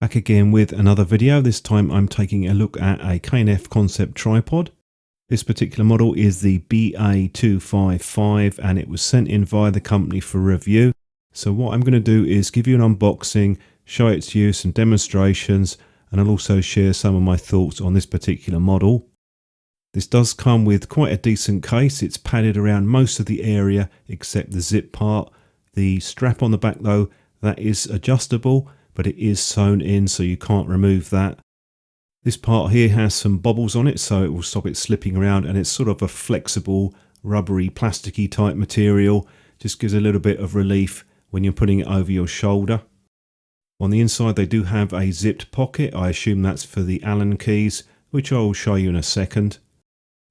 Back again with another video. This time I'm taking a look at a K&F Concept tripod. This particular model is the BA225 and it was sent in via the company for review. So what I'm going to do is give you an unboxing, show its use and demonstrations, and I'll also share some of my thoughts on this particular model. This does come with quite a decent case. It's padded around most of the area except the zip part. The strap on the back though, that is adjustable, but it is sewn in so you can't remove that. This part here has some bobbles on it so it will stop it slipping around, and it's sort of a flexible, rubbery, plasticky type material. Just gives a little bit of relief when you're putting it over your shoulder. On the inside they do have a zipped pocket. I assume that's for the Allen keys, which I will show you in a second.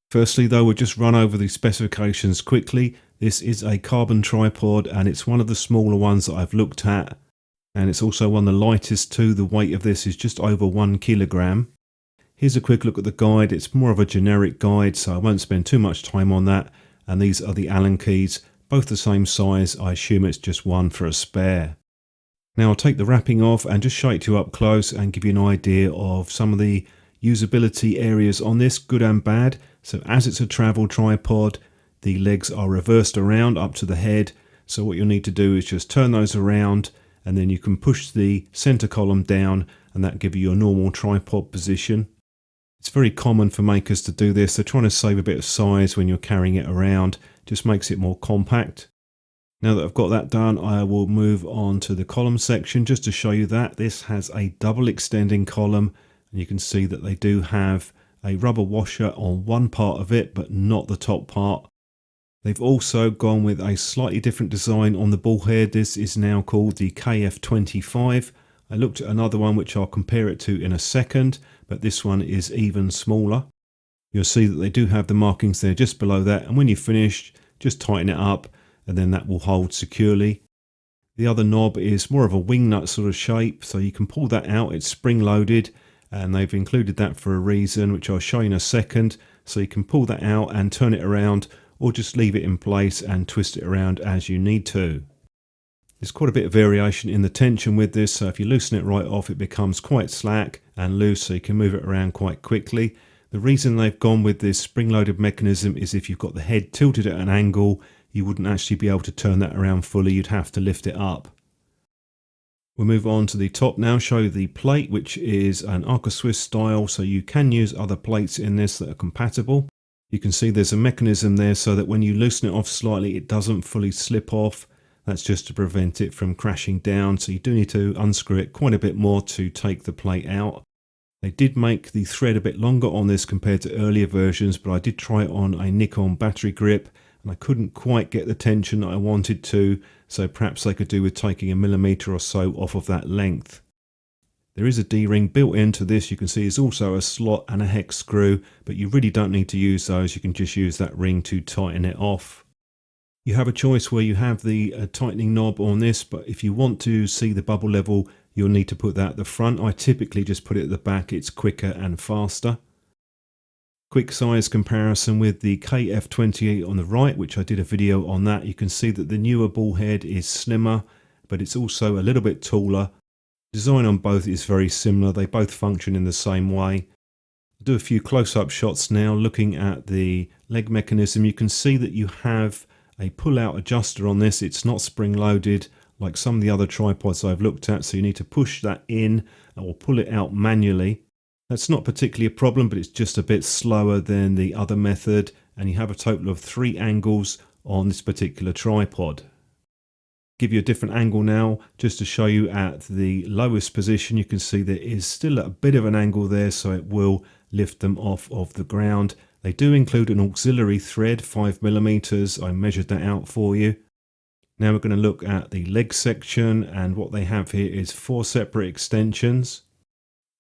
Firstly though, we'll just run over the specifications quickly. This is a carbon tripod and it's one of the smaller ones that I've looked at. And it's also one of the lightest too. The weight of this is just over 1 kilogram. Here's a quick look at the guide. It's more of a generic guide, so I won't spend too much time on that. And these are the Allen keys, both the same size. I assume it's just one for a spare. Now I'll take the wrapping off and just show it to you up close and give you an idea of some of the usability areas on this, good and bad. So as it's a travel tripod, the legs are reversed around up to the head. So what you'll need to do is just turn those around, and then you can push the center column down and that'll give you your normal tripod position. It's very common for makers to do this. They're trying to save a bit of size when you're carrying it around. Just makes it more compact. Now that I've got that done, I will move on to the column section just to show you that. This has a double extending column, and you can see that they do have a rubber washer on one part of it, but not the top part. They've also gone with a slightly different design on the ball head. This is now called the KF25. I looked at another one which I'll compare it to in a second, but this one is even smaller. You'll see that they do have the markings there just below that, and when you're finished, just tighten it up and then that will hold securely. The other knob is more of a wing nut sort of shape, so you can pull that out. It's spring loaded and they've included that for a reason, which I'll show you in a second. So you can pull that out and turn it around, or just leave it in place and twist it around as you need to. There's quite a bit of variation in the tension with this, so if you loosen it right off it becomes quite slack and loose, so you can move it around quite quickly. The reason they've gone with this spring-loaded mechanism is if you've got the head tilted at an angle, you wouldn't actually be able to turn that around fully, you'd have to lift it up. We'll move on to the top now, show you the plate, which is an Arca Swiss style, so you can use other plates in this that are compatible. You can see there's a mechanism there so that when you loosen it off slightly, it doesn't fully slip off. That's just to prevent it from crashing down. So you do need to unscrew it quite a bit more to take the plate out. They did make the thread a bit longer on this compared to earlier versions, but I did try it on a Nikon battery grip and I couldn't quite get the tension that I wanted to. So perhaps they could do with taking a millimeter or so off of that length. There is a D-ring built into this. You can see there's also a slot and a hex screw, but you really don't need to use those. You can just use that ring to tighten it off. You have a choice where you have the tightening knob on this, but if you want to see the bubble level, you'll need to put that at the front. I typically just put it at the back. It's quicker and faster. Quick size comparison with the KF28 on the right, which I did a video on that. You can see that the newer ball head is slimmer, but it's also a little bit taller. Design on both is very similar. They both function in the same way. I'll do a few close-up shots now. Looking at the leg mechanism, you can see that you have a pull-out adjuster on this. It's not spring-loaded like some of the other tripods I've looked at, so you need to push that in or pull it out manually. That's not particularly a problem, but it's just a bit slower than the other method, and you have a total of 3 angles on this particular tripod. Give you a different angle now just to show you at the lowest position. You can see there is still a bit of an angle there, so it will lift them off of the ground. They do include an auxiliary thread, 5mm. I measured that out for you. Now we're going to look at the leg section, and what they have here is 4 separate extensions.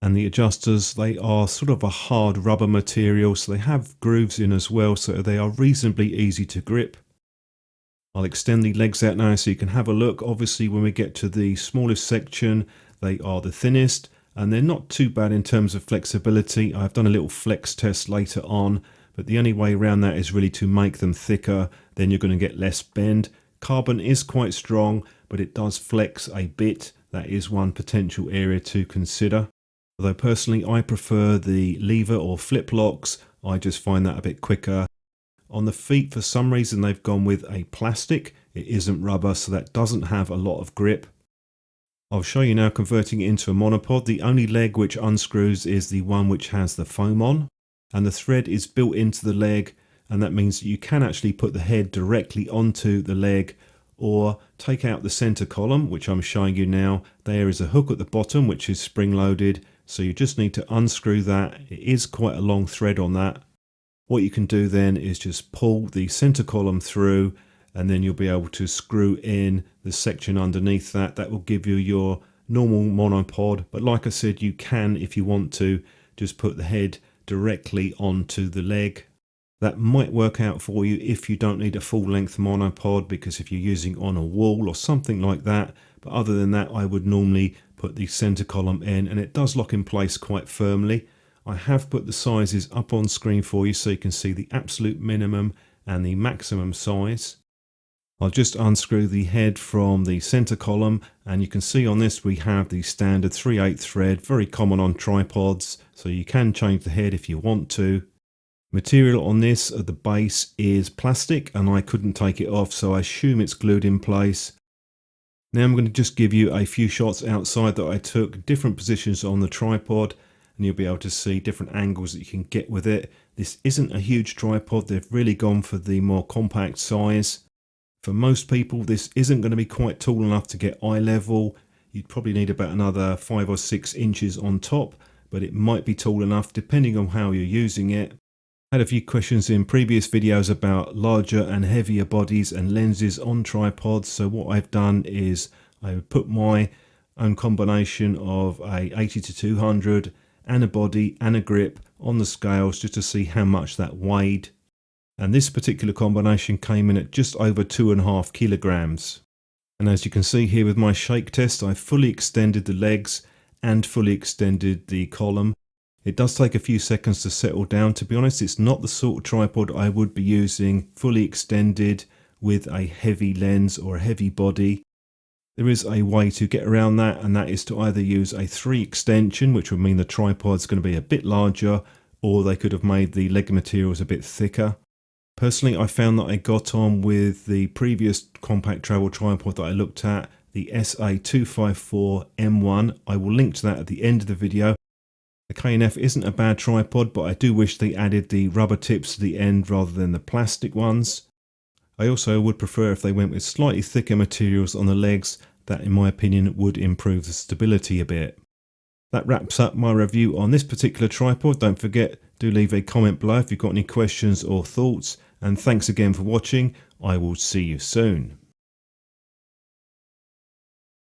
And the adjusters, they are sort of a hard rubber material, so they have grooves in as well, so they are reasonably easy to grip. I'll extend the legs out now so you can have a look. Obviously when we get to the smallest section, they are the thinnest and they're not too bad in terms of flexibility. I've done a little flex test later on, but the only way around that is really to make them thicker, then you're going to get less bend. Carbon is quite strong, but it does flex a bit. that is one potential area to consider. Although personally I prefer the lever or flip locks, I just find that a bit quicker. On the feet, for some reason they've gone with a plastic. It isn't rubber, so that doesn't have a lot of grip. I'll show you now converting it into a monopod. The only leg which unscrews is the one which has the foam on, and the thread is built into the leg, and that means that you can actually put the head directly onto the leg or take out the center column, which I'm showing you now. There is a hook at the bottom which is spring loaded, so you just need to unscrew that. It is quite a long thread on that. What you can do then is just pull the center column through, and then you'll be able to screw in the section underneath that. That will give you your normal monopod, but like I said, you can, if you want to, just put the head directly onto the leg. That might work out for you if you don't need a full length monopod, because if you're using on a wall or something like that. But other than that, I would normally put the center column in, and it does lock in place quite firmly. I have put the sizes up on screen for you so you can see the absolute minimum and the maximum size. I'll just unscrew the head from the center column, and you can see on this we have the standard 3/8 thread, very common on tripods, so you can change the head if you want to. Material on this at the base is plastic, and I couldn't take it off, so I assume it's glued in place. Now I'm going to just give you a few shots outside that I took, different positions on the tripod, and you'll be able to see different angles that you can get with it. This isn't a huge tripod, they've really gone for the more compact size. For most people this isn't going to be quite tall enough to get eye level. You'd probably need about another 5 or 6 inches on top, but it might be tall enough depending on how you're using it. I had a few questions in previous videos about larger and heavier bodies and lenses on tripods, so what I've done is I would put my own combination of a 80-200 and a body and a grip on the scales just to see how much that weighed. And this particular combination came in at just over 2.5 kilograms. And as you can see here with my shake test, I fully extended the legs and fully extended the column. It does take a few seconds to settle down. To be honest, it's not the sort of tripod I would be using fully extended with a heavy lens or a heavy body. There is a way to get around that, and that is to either use a 3 extension, which would mean the tripod's going to be a bit larger, or they could have made the leg materials a bit thicker. Personally, I found that I got on with the previous compact travel tripod that I looked at, the SA254 M1. I will link to that at the end of the video. The K&F isn't a bad tripod, but I do wish they added the rubber tips to the end rather than the plastic ones. I also would prefer if they went with slightly thicker materials on the legs. That, in my opinion, would improve the stability a bit. That wraps up my review on this particular tripod. Don't forget, do leave a comment below if you've got any questions or thoughts. And thanks again for watching. I will see you soon.